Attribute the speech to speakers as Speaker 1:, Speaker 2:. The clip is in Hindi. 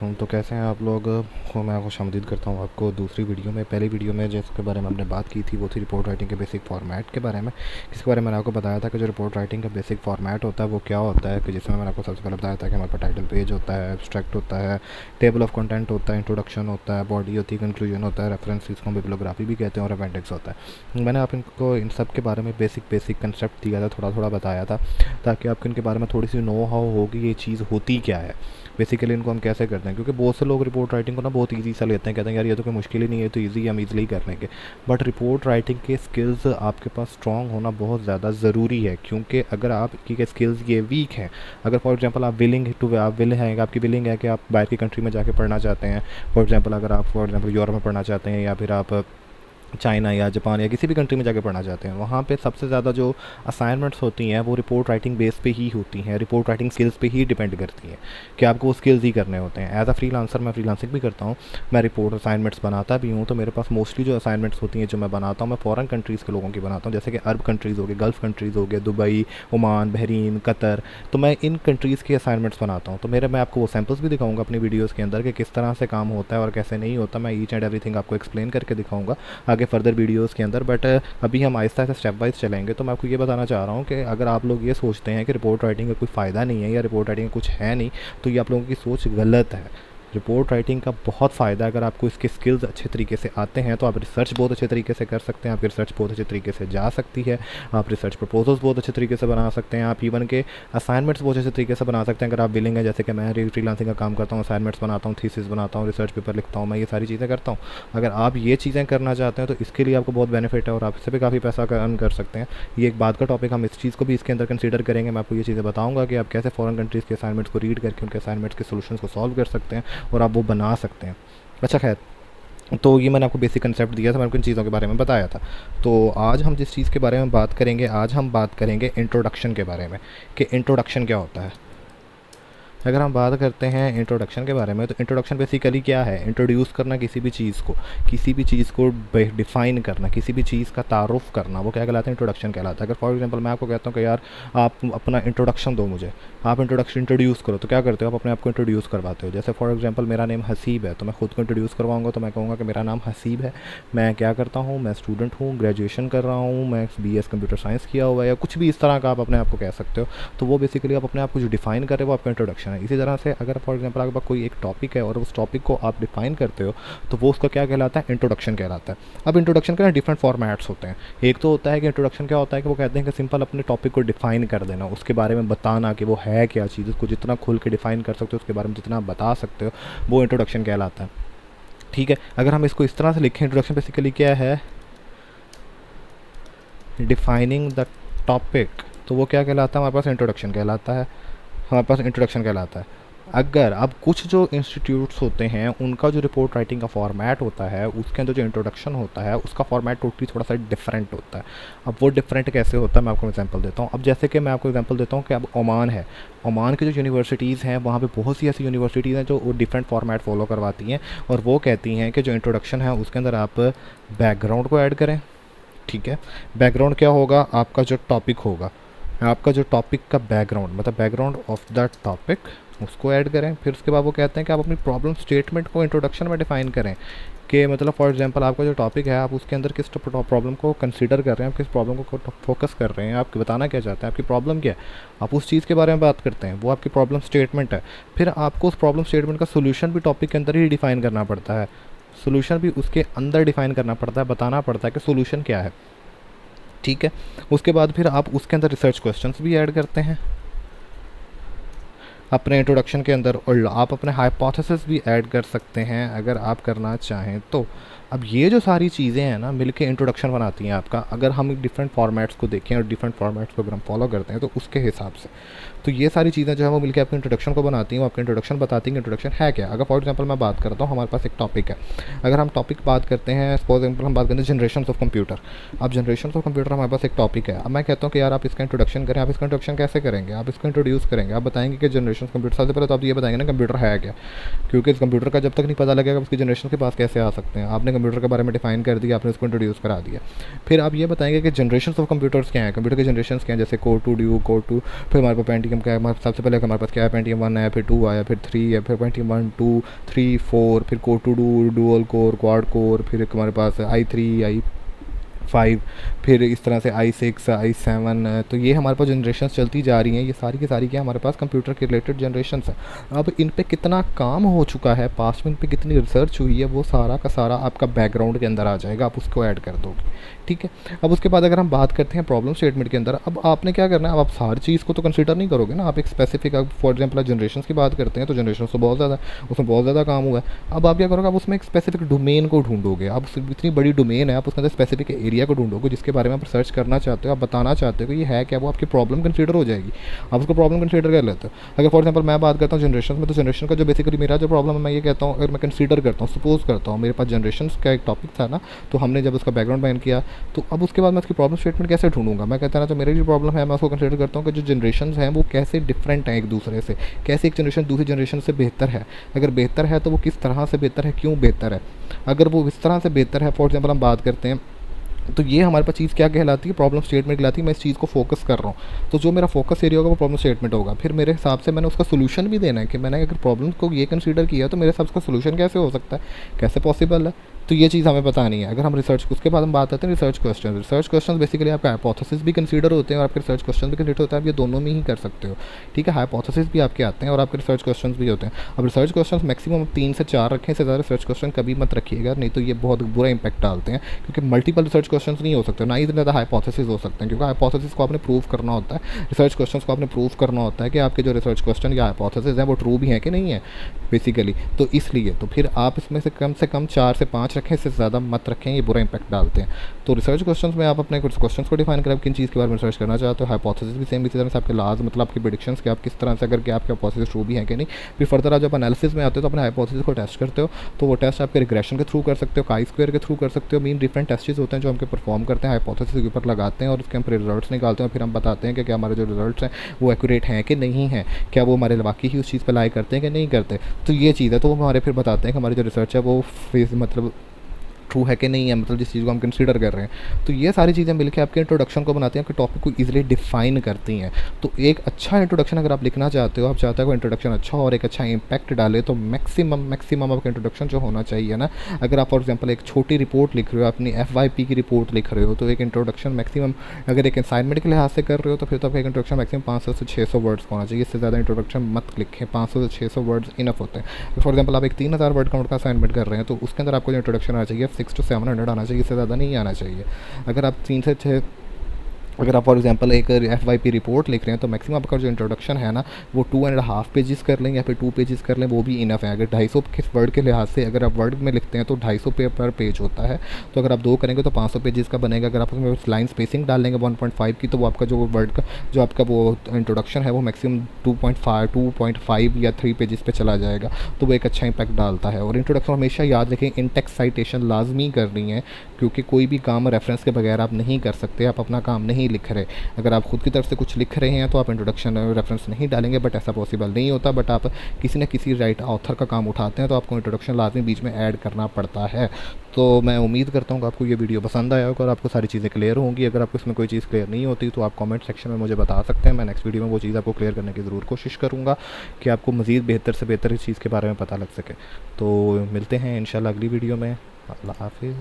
Speaker 1: तो कैसे हैं आप लोग को मैं खुशामदीद करता हूँ आपको दूसरी वीडियो में। पहली वीडियो में जिसके बारे में हमने बात की थी वो थी रिपोर्ट राइटिंग के बेसिक फॉर्मेट के बारे में। इसके बारे में मैंने आपको बताया था कि जो रिपोर्ट राइटिंग का बेसिक फॉर्मेट होता है वो क्या होता है, कि जिसमें मैंने आपको सबसे पहले बताया था कि हमारे पास टाइटल पेज होता है, एब्स्ट्रैक्ट होता है, टेबल ऑफ कंटेंट होता है, इंट्रोडक्शन होता है, बॉडी होती है, कंक्लूजन होता है, रेफरेंस जिसको बिब्लियोग्राफी भी कहते हैं, और अपेंडिक्स होता है। मैंने आप इनको इन सब के बारे में बेसिक कंसेप्ट दिया था, थोड़ा थोड़ा बताया था, ताकि आपको इनके बारे में थोड़ी सी नो हाउ होगी ये चीज़ होती क्या है, बेसिकली इनको हम कैसे करते हैं। क्योंकि बहुत से लोग रिपोर्ट राइटिंग को ना बहुत इजी सा लेते हैं, कहते हैं यार ये तो कोई मुश्किल ही नहीं है, तो इजी है, हम इजीली कर लेंगे। बट रिपोर्ट राइटिंग के स्किल्स आपके पास स्ट्रॉन्ग होना बहुत ज़्यादा ज़रूरी है, क्योंकि अगर आपकी स्किल्स ये वीक हैं, अगर फॉर एग्जांपल आप विल हैं, आपकी विलिंग है कि आप बाहर की कंट्री में जाके पढ़ना चाहते हैं, फॉर एग्जांपल अगर आप फॉर एग्जांपल यूरोप में पढ़ना चाहते हैं, या फिर आप चाइना या जापान या किसी भी कंट्री में जाके पढ़ना चाहते हैं, वहाँ पे सबसे ज़्यादा जो असाइनमेंट्स होती हैं वो रिपोर्ट राइटिंग बेस पे ही होती हैं, रिपोर्ट राइटिंग स्किल्स पे ही डिपेंड करती हैं कि आपको वो स्किल्स ही करने होते हैं। एज अ फ्रीलांसर मैं फ्रीलांसिंग भी करता हूँ, मैं रिपोर्ट असाइनमेंट्स बनाता भी हूँ, तो मेरे पास मोस्टली जो असाइनमेंट्स होती हैं जो मैं बनाता हूँ, मैं फॉरेन कंट्रीज़ के लोगों की बनाता हूँ, जैसे कि अरब कंट्रीज़ हो गए, गल्फ़ कंट्रीज़ हो गए, दुबई, ओमान, बहरीन, कतर। तो मैं इन कंट्रीज़ के असाइनमेंट्स बनाता हूँ। तो मैं आपको वो सैम्पल्स भी दिखाऊँगा अपनी वीडियोज़ के अंदर कि किस तरह से काम होता है और कैसे नहीं होता। मैं ईच एंड एवरीथिंग आपको एक्सप्लेन करके दिखाऊँगा आगे फर्दर वीडियोज़ के अंदर। बट अभी हम आहिस्ता आहिस्ता स्टेप वाइज चलेंगे। तो मैं आपको ये बताना चाह रहा हूँ कि अगर आप लोग ये सोचते हैं कि रिपोर्ट राइटिंग का कोई फ़ायदा नहीं है या रिपोर्ट राइटिंग का कुछ है नहीं, तो ये आप लोगों की सोच गलत है। रिपोर्ट राइटिंग का बहुत फ़ायदा है। अगर आपको इसके स्किल्स अच्छे तरीके से आते हैं तो आप रिसर्च बहुत अच्छे तरीके से कर सकते हैं, आपकी रिसर्च बहुत अच्छे तरीके से जा सकती है, आप रिसर्च प्रपोजल्स बहुत अच्छे तरीके से बना सकते हैं, आप इवन के असाइनमेंट्स बहुत अच्छे तरीके से बना सकते हैं। अगर आप विलिंग है, जैसे कि मैं फ्रीलांसिंग का काम करता हूँ, असाइनमेंट्स बनाता हूँ, थीसिस बनाता हूँ, रिसर्च पेपर लिखता हूँ, मैं ये सारी चीज़ें करता हूँ। अगर आप ये चीज़ें करना चाहते हैं तो इसके लिए आपको बहुत बेनिफिट है और आप इससे भी काफ़ी पैसा अर्न कर सकते हैं। ये एक बात का टॉपिक, हम इस चीज़ को भी इसके अंदर कंसीडर करेंगे। मैं आपको ये चीज़ें बताऊँगा कि आप कैसे फॉरेन कंट्रीज़ के असाइनमेंट्स को रीड करके उनके असाइनमेंट्स के सोल्यूशन को सॉल्व कर सकते हैं और आप वो बना सकते हैं। अच्छा खैर, तो ये मैंने आपको बेसिक कंसेप्ट दिया था, मैंने किन चीज़ों के बारे में बताया था। तो आज हम जिस चीज़ के बारे में बात करेंगे, आज हम बात करेंगे इंट्रोडक्शन के बारे में, कि इंट्रोडक्शन क्या होता है। अगर हम बात करते हैं इंट्रोडक्शन के बारे में, तो इंट्रोडक्शन बेसिकली क्या है? इंट्रोड्यूस करना किसी भी चीज़ को डिफ़ाइन करना, किसी भी चीज़ का तारुफ़ करना, वो क्या कहलाता है? इंट्रोडक्शन कहलाता है। अगर फॉर एग्जांपल मैं आपको कहता हूँ कि यार आप अपना इंट्रोडक्शन दो मुझे, आप इंट्रोड्यूस करो, तो क्या करते हो? आप अपने आप को इंट्रोड्यूस करवाते हो। जैसे फॉर एग्जांपल मेरा नेम हसीब है, तो मैं खुद को इंट्रोड्यूस करवाऊंगा, तो मैं कहूँगा कि मेरा नाम हसीब है, मैं क्या करता हूँ, मैं स्टूडेंट हूँ, ग्रेजुएशन कर रहा हूँ, मैं BS कंप्यूटर साइंस किया हुआ है, या कुछ भी इस तरह का आप अपने आप को कह सकते हो। तो वो बेसिकली आप अपने आप को जो डिफ़ाइन कर रहे हो वो आपका इंट्रोडक्शन है। इसी तरह से अगर फॉर एग्जांपल आपके पास कोई एक टॉपिक है और उस टॉपिक को आप डिफ़ाइन करते हो, तो वो उसका क्या कहलाता है? इंट्रोडक्शन कहलाता है। अब इंट्रोडक्शन के ना डिफरेंट फॉर्मेट्स होते हैं। एक तो होता है कि इंट्रोडक्शन क्या होता है कि वो कहते हैं कि सिंपल अपने टॉपिक को डिफ़ाइन कर देना, उसके बारे में बताना कि वो है क्या चीज़, उसको जितना खुल के डिफ़ाइन कर सकते हो, उसके बारे में जितना बता सकते हो, वो इंट्रोडक्शन कहलाता है। ठीक है, अगर हम इसको इस तरह से लिखें, इंट्रोडक्शन बेसिकली क्या है? डिफाइनिंग द टॉपिक, तो वो क्या कहलाता है? हमारे पास इंट्रोडक्शन कहलाता है, हमारे पास इंट्रोडक्शन कहलाता है। अगर अब कुछ जो इंस्टीट्यूट्स होते हैं उनका जो रिपोर्ट राइटिंग का फॉर्मेट होता है, उसके अंदर जो इंट्रोडक्शन होता है उसका फॉर्मेट टोटली थोड़ा सा डिफरेंट होता है। अब वो डिफरेंट कैसे होता है, मैं आपको एग्जांपल देता हूँ। अब जैसे कि मैं आपको एग्जांपल देता हूँ कि अब ओमान है, ओमान की जो यूनिवर्सिटीज़ हैं वहाँ पे बहुत सी ऐसी यूनिवर्सिटीज़ हैं जो डिफरेंट फॉर्मेट फॉलो करवाती हैं, और वो कहती हैं कि जो इंट्रोडक्शन है उसके अंदर आप बैकग्राउंड को ऐड करें। ठीक है, बैकग्राउंड क्या होगा? आपका जो टॉपिक होगा, आपका जो टॉपिक का बैकग्राउंड, मतलब बैकग्राउंड ऑफ द टॉपिक, उसको ऐड करें। फिर उसके बाद वो कहते हैं कि आप अपनी प्रॉब्लम स्टेटमेंट को इंट्रोडक्शन में डिफ़ाइन करें, कि मतलब फॉर एग्जांपल आपका जो टॉपिक है, आप उसके अंदर किस प्रॉब्लम को कंसीडर कर रहे हैं, आप किस प्रॉब्लम को फोकस कर रहे हैं, आप बताना क्या चाहते हैं, आपकी प्रॉब्लम क्या है, आप उस चीज़ के बारे में बात करते हैं, वो आपकी प्रॉब्लम स्टेटमेंट है। फिर आपको उस प्रॉब्लम स्टेटमेंट का सोल्यूशन भी टॉपिक के अंदर ही डिफ़ाइन करना पड़ता है, सोल्यूशन भी उसके अंदर डिफ़ाइन करना पड़ता है, बताना पड़ता है कि सोल्यूशन क्या है। ठीक है, उसके बाद फिर आप उसके अंदर रिसर्च क्वेश्चंस भी ऐड करते हैं अपने इंट्रोडक्शन के अंदर, और आप अपने हाइपोथेसिस भी ऐड कर सकते हैं अगर आप करना चाहें तो। अब ये जो सारी चीज़ें हैं ना मिलके इंट्रोडक्शन बनाती हैं आपका। अगर हम डिफरेंट फॉर्मेट्स को देखें और डिफरेंट फॉर्मेट्स को अगर हम फॉलो करते हैं तो उसके हिसाब से तो ये सारी चीज़ें जो है वो मिलकर आपके इंट्रोडक्शन को बनाती हैं, वो आपका इंट्रोडक्शन बताती हैं इंट्रोडक्शन है क्या। अगर फॉर एग्जांपल मैं बात करता हूँ, हमारे पास एक टॉपिक है, अगर हम टॉपिक बात करते हैं, फॉर एग्जांपल हम बात करते हैं जनरेशन ऑफ कंप्यूटर। अब जनरेशन ऑफ कंप्यूटर हमारे पास एक टॉपिक है। अब मैं कहता हूँ कि यार आप इसका इंट्रोडक्शन करें। आप इसका इंट्रोडक्शन कैसे करेंगे? आप इसको इंट्रोड्यूस करेंगे, आप बताएंगे कि जनरेशन कंप्यूटर, सबसे पहले तो आप ये बताएंगे ना कंप्यूटर है क्या, क्योंकि इस कंप्यूटर का जब तक नहीं पता लगेगा उसकी जनरेशन के पास कैसे आ सकते हैं। आपने कंप्यूटर के बारे में डिफाइन कर दिया, आपने उसको इंट्रोड्यूस करा दिया। फिर आप ये बताएंगे कि जनरेशन ऑफ कंप्यूटर्स क्या हैं, कंप्यूटर के जनरेशन क्या हैं, जैसे कोर 2 ड्यू, कोर 2, फिर हमारे पास पेंटियम क्या है, सबसे पहले हमारे पास क्या है, पेंटियम 1 आया, फिर 2 आया, फिर 3 है, फिर पेंटियम 1 2 3 4, फिर core 2 dual core, quad core, फिर हमारे पास i3 i5, फिर इस तरह से i6 i7। तो ये हमारे पास जनरेशन चलती जा रही हैं, ये सारी की सारी क्या हमारे पास कंप्यूटर के रिलेटेड जनरेशन है। अब इन पे कितना काम हो चुका है पास्ट में, इन पे कितनी रिसर्च हुई है, वो सारा का सारा आपका बैकग्राउंड के अंदर आ जाएगा, आप उसको ऐड कर दोगे, ठीक है। अब उसके बाद अगर हम बात करते हैं प्रॉब्लम स्टेटमेंट के अंदर, अब आपने क्या करना है, अब आप सारी चीज़ को तो कंसीडर नहीं करोगे ना, आप एक स्पेसिफिक, अब फॉर एग्जांपल जनरेशन की बात करते हैं तो जनरेशन तो बहुत ज़्यादा, उसमें बहुत ज़्यादा काम हुआ है। अब आप क्या करोगे, आप उसमें एक स्पेसिफिक डोमेन को ढूंढोगे, आप इतनी बड़ी डोमेन है, आप उसके अंदर स्पेसिफिक एरिया को ढूंढोगे जिसके बारे में आप रिसर्च करना चाहते हो, आप बताना चाहते हो कि ये है क्या, वो आपकी प्रॉब्लम कंसीडर हो जाएगी, आप उसको प्रॉब्लम कंसीडर कर लेते हो। अगर फॉर एग्जांपल मैं बात करता हूँ जनरेशन में, तो जनरेशन का जो बेसिकली मेरा जो प्रॉब्लम है, मैं ये कहता हूँ, अगर मैं कंसीडर करता हूँ, सपोज करता हूँ मेरे पास जनरेशन का एक टॉपिक था ना, तो हमने जब उसका बैकग्राउंड बैन किया, तो अब उसके बाद मैं उसकी प्रॉब्लम स्टेटमेंट कैसे ढूंढूंगा, मैं कहता ना, जो मेरी जो प्रॉब्लम है मैं उसको कंसीडर करता हूँ कि जो जनरेशन हैं वो कैसे डिफरेंट हैं एक दूसरे से, कैसे एक जनरेशन दूसरी जनरेशन से बेहतर है, अगर बेहतर है तो वो किस तरह से बेहतर है, क्यों बेहतर है, अगर वो इस तरह से बेहतर है, फॉर एग्जाम्पल हम बात करते हैं, तो ये हमारे पास चीज़ क्या कहलाती है, प्रॉब्लम स्टेटमेंट कहलाती है। मैं इस चीज़ को फोकस कर रहा हूँ, तो जो मेरा फोकस एरिया होगा वो प्रॉब्लम स्टेटमेंट होगा। फिर मेरे हिसाब से मैंने उसका सोल्यूशन भी देना है कि मैंने अगर प्रॉब्लम को ये कंसीडर किया तो मेरे हिसाब से उसका सोल्यूशन कैसे हो सकता है, कैसे पॉसिबल है, तो ये चीज़ हमें पता नहीं है। अगर हम रिसर्च, उसके बाद हम बात करते हैं research question. Research question basically आपका हाइपोथेसिस भी कंसीडर होते हैं और आपके रिसर्च क्वेश्चन भी कंसीडर होता है, आप ये दोनों में ही कर सकते हो, ठीक है। हाइपोथेसिस भी आपके आते हैं और आपके रिसर्च क्वेश्चन भी होते हैं। अब रिसर्च क्वेश्चन मैक्सिमम 3 से 4 रखें, से ज़्यादा रिसर्च क्वेश्चन कभी मत रखिएगा, नहीं तो ये बहुत बुरा इंपैक्ट डालते हैं, क्योंकि मल्टीपल रिसर्च क्वेश्चन नहीं हो सकते, ना ही इतने ज़्यादा हाइपोथेसिस हो सकते हैं, क्योंकि हाइपोथेसिस को आपने प्रूव करना होता है, रिसर्च क्वेश्चन को आपने प्रूव करना होता है कि आपके जो रिसर्च क्वेश्चन या हाइपोथेसिस है वो ट्रू भी हैं कि नहीं है बेसिकली। तो इसलिए तो फिर आप इसमें से कम 4 से 5 रखें, इससे ज़्यादा मत रखें, ये बुरा इंपैक्ट डालते हैं। तो रिसर्च क्वेश्चंस में आप अपने कुछ क्वेश्चंस को डिफाइन करें, आप किन चीज़ के बारे में रिसर्च करना चाहते हो। हाइपोथेसिस भी सेम इसी तरह से आपके लाज, मतलब आपकी प्रेडिक्शंस कि आप किस तरह से, अगर कि आपके हाइपोथेसिस ट्रू भी हैं कि नहीं। फिर फर्दर आप जब एनालिसिस में आते हो तो अपने हाइपोथेसिस को टेस्ट करते हो, तो वो टेस्ट आपके रिग्रेशन के थ्रू कर सकते हो, chi-square के थ्रू कर सकते हो। मीन डिफरेंट टेस्ट्स होते हैं जो हमके परफॉर्म करते हैं, हाइपोथेसिस के ऊपर लगाते हैं और उसके हम फिर रिजल्ट्स निकालते हैं। फिर हम बताते हैं कि क्या हमारे जो रिजल्ट्स हैं वो एक्यूरेट हैं कि नहीं है, क्या वो हमारे वाकई ही उस चीज़ पर लाई करते हैं कि नहीं करते। तो ये चीज़ है, तो वो हमारे फिर बताते हैं कि हमारी जो रिसर्च है वो मतलब ट्रू है कि नहीं है, मतलब जिस चीज़ को हम कंसीडर कर रहे हैं। तो ये सारी चीज़ें मिलकर आपके इंट्रोडक्शन को बनाती हैं, आपके टॉपिक को इजीली डिफाइन करती हैं। तो एक अच्छा इंट्रोडक्शन अगर आप लिखना चाहते हो, आप चाहते हो इंट्रोडक्शन अच्छा और एक अच्छा इंपैक्ट डाले, तो मैक्सिमम आपका इंट्रोडक्शन जो होना चाहिए ना, अगर आप फॉर एग्जांपल एक छोटी रिपोर्ट लिख रहे हो, अपनी FYP की रिपोर्ट लिख रहे हो, तो एक इंट्रोडक्शन मैक्सिमम, अगर एक असाइनमेंट के लिहाज से कर रहे हो तो फिर तो आपका एक इंट्रोडक्शन मैक्सिमम 500 से 600 वर्ड्स का होना चाहिए, इससे ज़्यादा इंट्रोडक्शन मत लिखें। 500 से 600 वर्ड्स इनफ होते हैं। फॉर एग्जाम्पल आप एक 3000 वर्ड का असाइनमेंट कर रहे हैं, तो उसके अंदर आपको जो इंट्रोडक्शन आना चाहिए 600 से 700 आना चाहिए, इससे ज़्यादा नहीं आना चाहिए। अगर आप 3 से 6, अगर आप फॉर एग्जांपल एक FYP रिपोर्ट लिख रहे हैं, तो मैक्सिमम आपका जो इंट्रोडक्शन है ना वो 2.5 पेजेस कर लें या फिर 2 पेजेस कर लें, वो भी इनफ है। अगर 250 के वर्ड के लिहाज से, अगर आप वर्ड में लिखते हैं तो 250 पर पेज होता है, तो अगर आप 2 करेंगे तो 500 पेजेस का बनेगा। अगर आप उसमें लाइन स्पेसिंग डाल लेंगे 1.5 की, तो वो आपका जो वर्ड का जो आपका वो इंट्रोडक्शन है वो मैक्सिमम 2.5 या 3 पेजेस पे चला जाएगा, तो वो एक अच्छा इंपैक्ट डालता है। और इंट्रोडक्शन हमेशा याद रखें, इन टेक्स्ट साइटेशन लाजमी करनी है, क्योंकि कोई भी काम रेफरेंस के बगैर आप नहीं कर सकते, आप अपना काम नहीं लिख रहे। अगर आप खुद की तरफ से कुछ लिख रहे हैं तो आप इंट्रोडक्शन रेफरेंस नहीं डालेंगे, बट ऐसा पॉसिबल नहीं होता। बट आप किसी न किसी राइट ऑथर का काम उठाते हैं तो आपको इंट्रोडक्शन लाजमी बीच में ऐड करना पड़ता है। तो मैं उम्मीद करता हूँ कि आपको ये वीडियो पसंद आया होगा और आपको सारी चीज़ें क्लियर होंगी। अगर आपको इसमें कोई चीज़ क्लियर नहीं होती तो आप कमेंट सेक्शन में मुझे बता सकते हैं, मैं नेक्स्ट वीडियो में वो चीज़ आपको क्लियर करने की ज़रूर कोशिश करूँगा कि आपको मज़ीद बेहतर से बेहतर इस चीज़ के बारे में पता लग सके। तो मिलते हैं इंशाल्लाह अगली वीडियो में। अल्लाह हाफ़िज़।